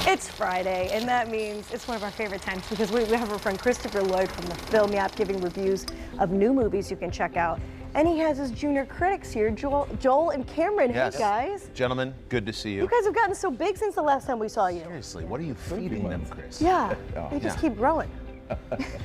It's Friday, and that means it's one of our favorite times because we have our friend Christopher Lloyd from the Film Yap giving reviews of new movies you can check out. And he has his junior critics here, Joel and Cameron. Yes. Hey, guys. Gentlemen, good to see you. You guys have gotten so big since the last time we saw you. Seriously, what are you feeding them, Chris? Yeah, they just keep growing.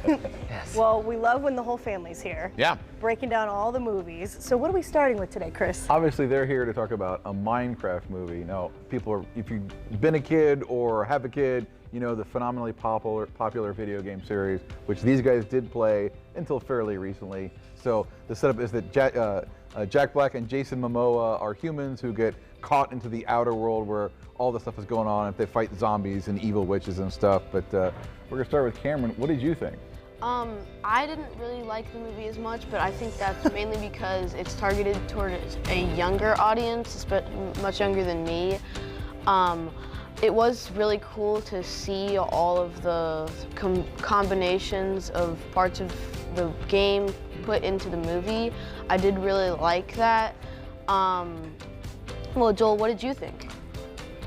Yes. Well, we love when the whole family's here. Yeah. Breaking down all the movies. So what are we starting with today, Chris? Obviously, they're here to talk about a Minecraft movie. Now, people are, if you've been a kid or have a kid, you know the phenomenally popular video game series, which these guys did play until fairly recently. So the setup is that Jack Black and Jason Momoa are humans who get caught into the outer world where all the stuff is going on. If they fight zombies and evil witches and stuff. But we're gonna start with Cameron. What did you think? I didn't really like the movie as much, but I think that's mainly because it's targeted toward a younger audience, much younger than me. It was really cool to see all of the combinations of parts of the game put into the movie. I did really like that. Well, Joel, what did you think?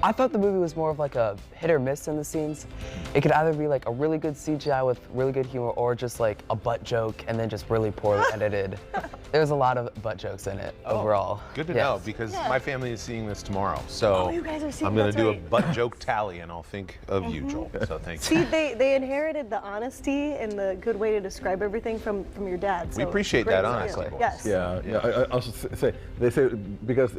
I thought the movie was more of like a hit or miss in the scenes. It could either be like a really good CGI with really good humor or just like a butt joke and then just really poorly edited. There's a lot of butt jokes in it overall. Good to know because my family is seeing this tomorrow. So Oh, you guys are seeing I'm going to do a right. butt joke tally and I'll think of you, Joel. So thanks. See, they inherited the honesty and the good way to describe everything from your dad. We So appreciate great that, to honestly. hear. Yes. Yeah. I also say they say because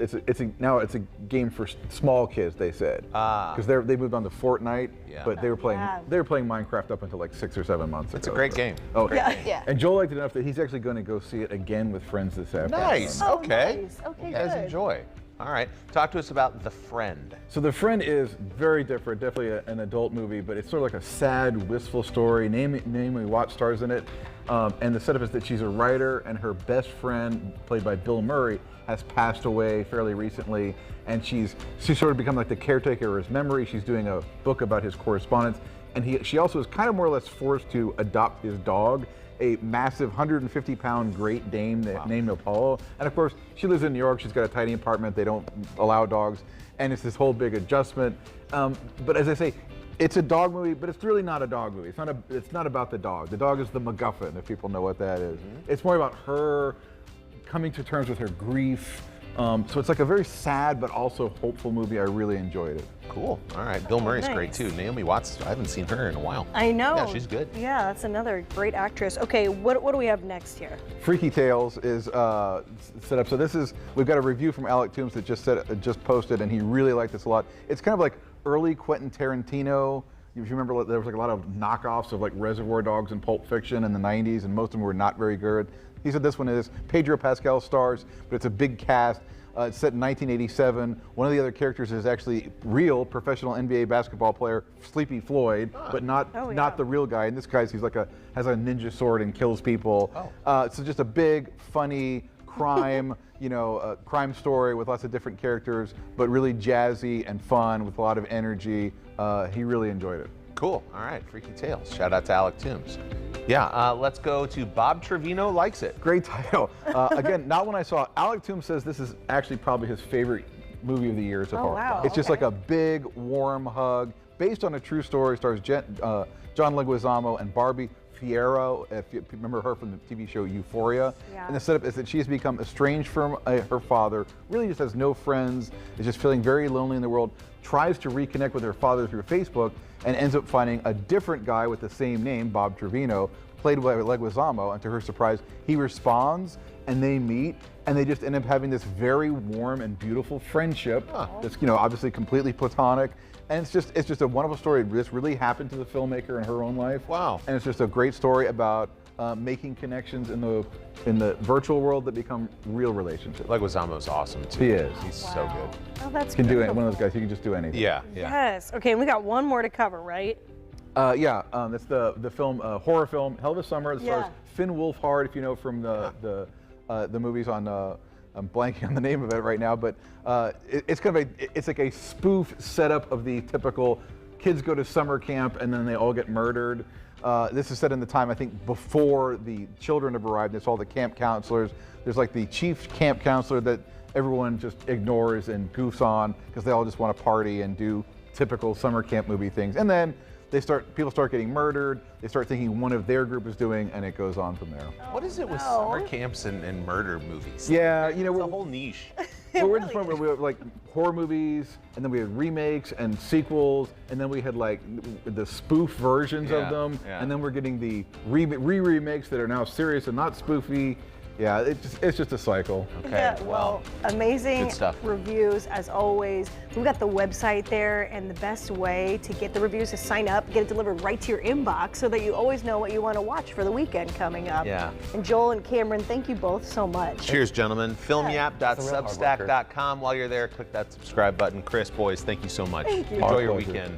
now it's a game for small kids. They said because they moved on to Fortnite, but they were playing Minecraft up until like 6 or 7 months ago. It's a great game. Oh, Yeah. And Joel liked it enough that he's actually going to go see it again with friends this afternoon. Nice. Oh, Okay. nice. Okay, You guys good. enjoy. All right. Talk to us about The Friend. So The Friend is very different, definitely an adult movie, but it's sort of like a sad, wistful story. Naomi Watts stars in it, and the setup is that she's a writer, and her best friend, played by Bill Murray, has passed away fairly recently, and she's sort of become like the caretaker of his memory. She's doing a book about his correspondence, and she also is kind of more or less forced to adopt his dog, a massive 150-pound Great Dane named Apollo. And of course, she lives in New York. She's got a tiny apartment. They don't allow dogs. And it's this whole big adjustment. But as I say, it's a dog movie, but it's really not a dog movie. It's not about the dog. The dog is the MacGuffin, if people know what that is. It's more about her coming to terms with her grief. So it's like a very sad but also hopeful movie. I really enjoyed it. Cool. All right. Bill Murray's great nice. tut too. Naomi Watts, I haven't seen her in a while. I know. Yeah, she's good. Yeah, that's another great actress. Okay, what do we have next here? Freaky Tales is set up. So we've got a review from Alec Toombs that just posted, and he really liked this a lot. It's kind of like early Quentin Tarantino. If you remember, there was like a lot of knockoffs of like Reservoir Dogs and Pulp Fiction in the 90s, and most of them were not very good. He said this one is Pedro Pascal stars, but it's a big cast. It's set in 1987. One of the other characters is actually real professional NBA basketball player Sleepy Floyd, but not the real guy. And this guy's has a ninja sword and kills people. So just a big, funny crime, crime story with lots of different characters, but really jazzy and fun with a lot of energy. He really enjoyed it. Cool. All right. Freaky Tales. Shout out to Alec Toombs. Yeah. Let's go to Bob Trevino Likes It. Great title. Again, not when I saw it. Alec Toombs says this is actually probably his favorite movie of the year so far. Wow, It's just like a big, warm hug based on a true story. Stars John Leguizamo and Barbie Fierro, if you remember her from the TV show Euphoria. Yeah. And the setup is that she has become estranged from her father, really just has no friends, is just feeling very lonely in the world, tries to reconnect with her father through Facebook, and ends up finding a different guy with the same name, Bob Trevino, played by Leguizamo, and to her surprise, he responds, and they meet, and they just end up having this very warm and beautiful friendship that's, obviously completely platonic. And it's just a wonderful story. This really happened to the filmmaker in her own life. Wow. And it's just a great story about making connections in the virtual world that become real relationships. Leguizamo's awesome too. He is. He's so good. Oh, that's He can do it. beautiful. One of those guys. He can just do anything. Yeah. Yes. Okay, and we got one more to cover, right? It's the film horror film Hell of a Summer. It stars Yeah. Finn Wolfhard, if you know from the movies on. I'm blanking on the name of it right now, but it's like a spoof setup of the typical kids go to summer camp and then they all get murdered. This is set in the time, I think, before the children have arrived. It's all the camp counselors. There's like the chief camp counselor that everyone just ignores and goofs on because they all just want to party and do typical summer camp movie things. And then people start getting murdered. They start thinking one of their group is doing, and it goes on from there. What is it with no. summer camps and murder movies? Yeah, it's a whole niche. we're at the point where we have like horror movies, and then we had remakes and sequels, and then we had like the spoof versions of them, and then we're getting the remakes that are now serious and not spoofy. Yeah, it's just a cycle. Okay, Yeah, well, amazing good stuff. reviews as always. We've got the website there, and the best way to get the reviews is sign up, get it delivered right to your inbox so that you always know what you want to watch for the weekend coming up. Yeah. And Joel and Cameron, thank you both so much. Cheers, gentlemen. Filmyap.substack.com. While you're there, click that subscribe button. Chris, boys, thank you so much. Thank you. Enjoy Our your pleasure. weekend.